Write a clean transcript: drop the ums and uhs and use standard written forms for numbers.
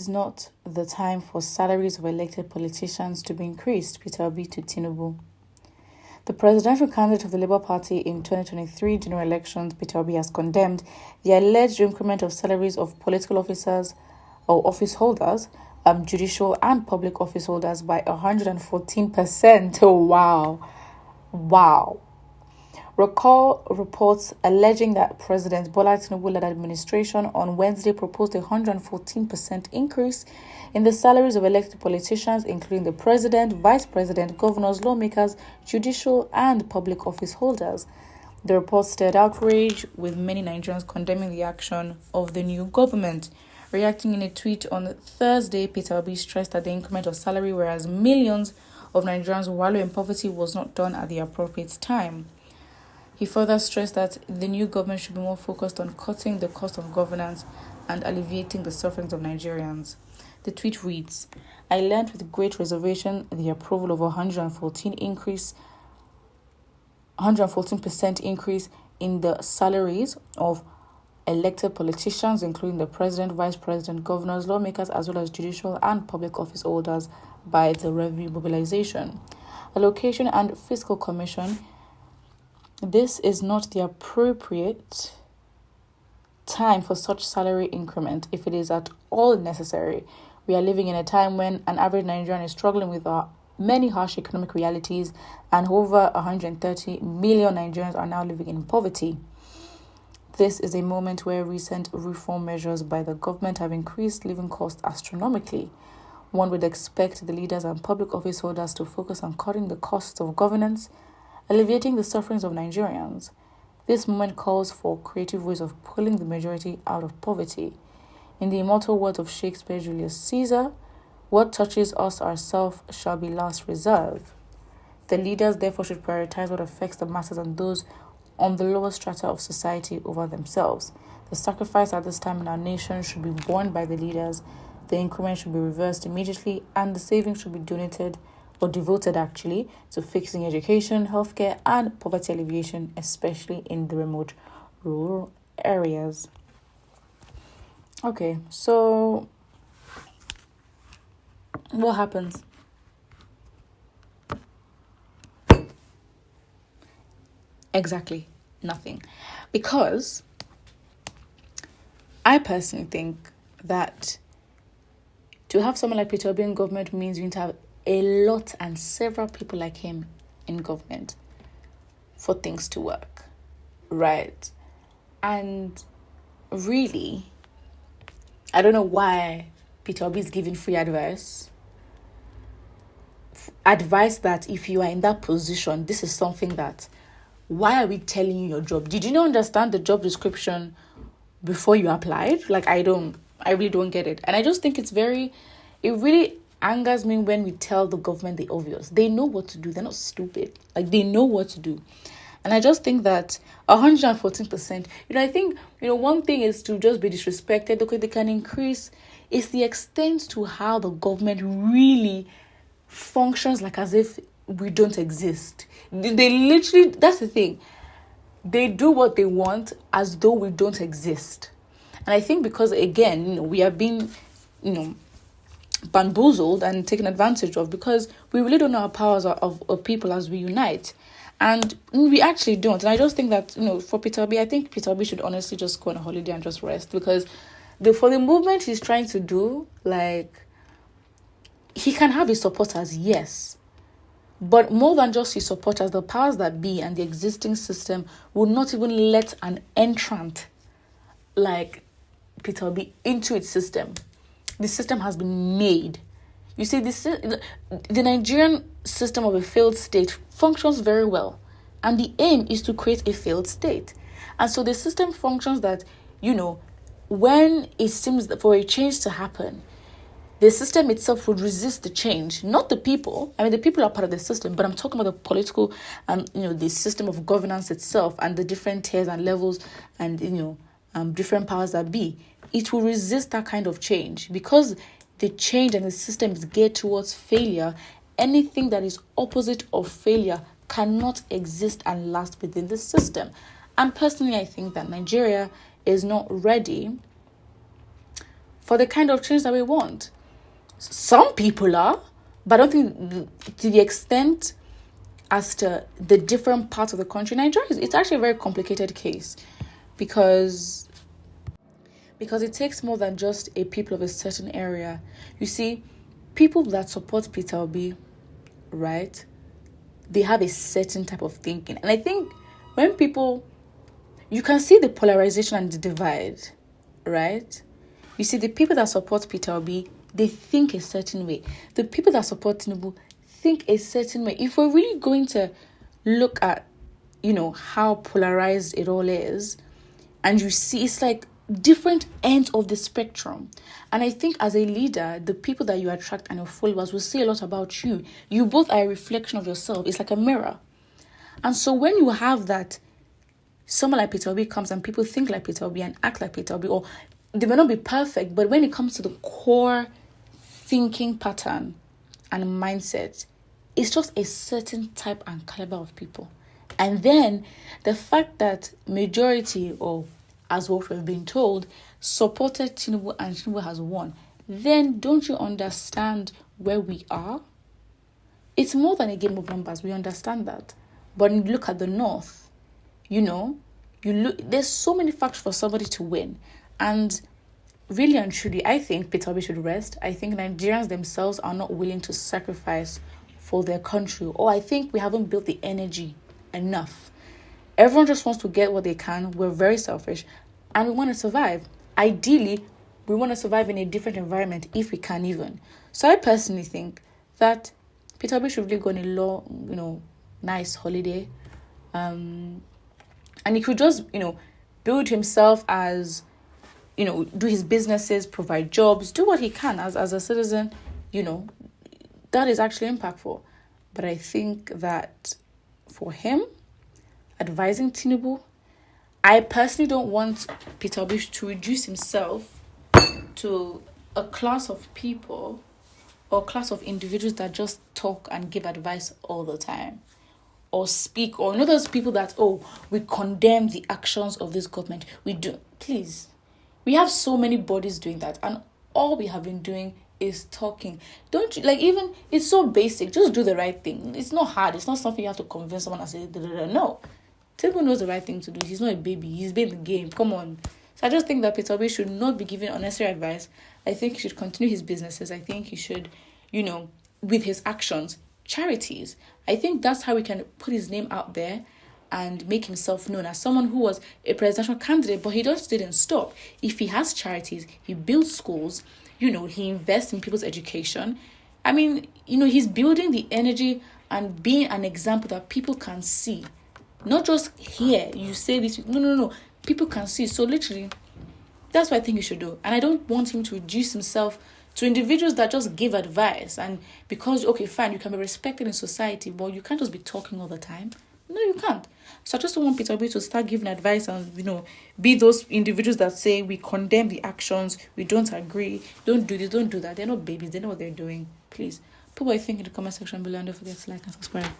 not the time for salaries of elected politicians to be increased, Peter Obi to Tinubu. The presidential candidate of the Labour Party in 2023 general elections, Peter Obi, has condemned the alleged increment of salaries of political officers or office holders, judicial and public office holders by 114%. Oh, wow. Recall reports alleging that President Bola Tinubu-led administration on Wednesday proposed a 114% increase in the salaries of elected politicians, including the president, vice president, governors, lawmakers, judicial and public office holders. The report stirred outrage, with many Nigerians condemning the action of the new government. Reacting in a tweet on Thursday, Peter Obi stressed that the increment of salary, whereas millions of Nigerians wallow in poverty, was not done at the appropriate time. He further stressed that the new government should be more focused on cutting the cost of governance and alleviating the sufferings of Nigerians. The tweet reads, "I learned with great reservation the approval of a 114% increase in the salaries of elected politicians, including the president, vice president, governors, lawmakers, as well as judicial and public office holders by the Revenue Mobilization, Allocation and Fiscal Commission. This is not the appropriate time for such salary increment if it is at all necessary. We are living in a time when an average Nigerian is struggling with many harsh economic realities, and over 130 million Nigerians are now living in poverty. This is a moment where recent reform measures by the government have increased living costs astronomically. One would expect the leaders and public office holders to focus on cutting the costs of governance, alleviating the sufferings of Nigerians. This moment calls for creative ways of pulling the majority out of poverty. In the immortal words of Shakespeare Julius Caesar, what touches us ourselves shall be last reserved. The leaders therefore should prioritize what affects the masses and those on the lower strata of society over themselves. The sacrifice at this time in our nation should be borne by the leaders. The increment should be reversed immediately, and the savings should be devoted to fixing education, healthcare, and poverty alleviation, especially in the remote rural areas." Okay, so what happens? Exactly nothing. Because I personally think that to have someone like Peter Obi in government means you need to have a lot and several people like him in government for things to work, right? And really, I don't know why Peter Obi is giving free advice that if you are in that position, this is something that, why are we telling you your job? Did you not understand the job description before you applied? Like, I really don't get it. And I just think it really angers me when we tell the government the obvious. They know what to do. They're not stupid. Like, they know what to do. And I just think that 114%, I think, one thing is to just be disrespected. Okay, they can increase. It's the extent to how the government really functions like as if we don't exist. They literally, that's the thing. They do what they want as though we don't exist. And I think because, again, we have been, bamboozled and taken advantage of, because we really don't know our powers of people as we unite. And we actually don't. And I just think that, for Peter Obi, I think Peter Obi should honestly just go on a holiday and just rest. Because for the movement he's trying to do, like, he can have his supporters, yes. But more than just his supporters, the powers that be and the existing system will not even let an entrant like Peter Obi into its system. The system has been made. You see, the Nigerian system of a failed state functions very well. And the aim is to create a failed state. And so the system functions that, when it seems for a change to happen, the system itself would resist the change, not the people. I mean, the people are part of the system, but I'm talking about the political and, the system of governance itself and the different tiers and levels and, different powers that be. It will resist that kind of change because the change and the system is geared towards failure. Anything that is opposite of failure cannot exist and last within the system. And personally, I think that Nigeria is not ready for the kind of change that we want. Some people are, but I don't think to the extent as to the different parts of the country. Nigeria it's actually a very complicated case because it takes more than just a people of a certain area. You see, people that support Peter Obi, right, they have a certain type of thinking. And I think when people, you can see the polarization and the divide, right? You see, the people that support Peter Obi, they think a certain way. The people that support Tinubu think a certain way. If we're really going to look at, how polarized it all is, and you see, it's like different ends of the spectrum. And I think as a leader, the people that you attract and your followers will say a lot about you. You both are a reflection of yourself. It's like a mirror. And so when you have that, someone like Peter Obi comes and people think like Peter Obi and act like Peter Obi, or they may not be perfect, but when it comes to the core thinking pattern and mindset, it's just a certain type and caliber of people. And then the fact that majority, or as what we've been told, supported Tinubu and Tinubu has won, then don't you understand where we are? It's more than a game of numbers. We understand that. But you look at the North, there's so many factors for somebody to win. And really and truly, I think Peter Obi should rest. I think Nigerians themselves are not willing to sacrifice for their country. Or I think we haven't built the energy enough. Everyone just wants to get what they can. We're very selfish. And we want to survive. Ideally, we want to survive in a different environment if we can even. So I personally think that Peter Obi should really go on a long, nice holiday. And he could just, build himself as, do his businesses, provide jobs, do what he can as a citizen, that is actually impactful. But I think that for him, advising Tinubu, I personally don't want Peter Obi to reduce himself to a class of people or class of individuals that just talk and give advice all the time. Or speak, or those people that, we condemn the actions of this government. We do. Please. We have so many bodies doing that. And all we have been doing is talking. Don't you, even, it's so basic. Just do the right thing. It's not hard. It's not something you have to convince someone and say, no. Tinubu knows the right thing to do. He's not a baby. He's been in the game. Come on. So I just think that Peter Obi should not be given unnecessary advice. I think he should continue his businesses. I think he should, with his actions, charities. I think that's how we can put his name out there and make himself known as someone who was a presidential candidate, but he just didn't stop. If he has charities, he builds schools, he invests in people's education. I mean, he's building the energy and being an example that people can see. Not just here, you say this, no. People can see. So literally, that's what I think he should do. And I don't want him to reduce himself to individuals that just give advice. And because, okay, fine, you can be respected in society, but you can't just be talking all the time. No, you can't. So I just don't want Peter Obi to start giving advice and, be those individuals that say we condemn the actions, we don't agree, don't do this, don't do that. They're not babies. They know what they're doing. Please, put what you think in the comment section below and don't forget to like and subscribe.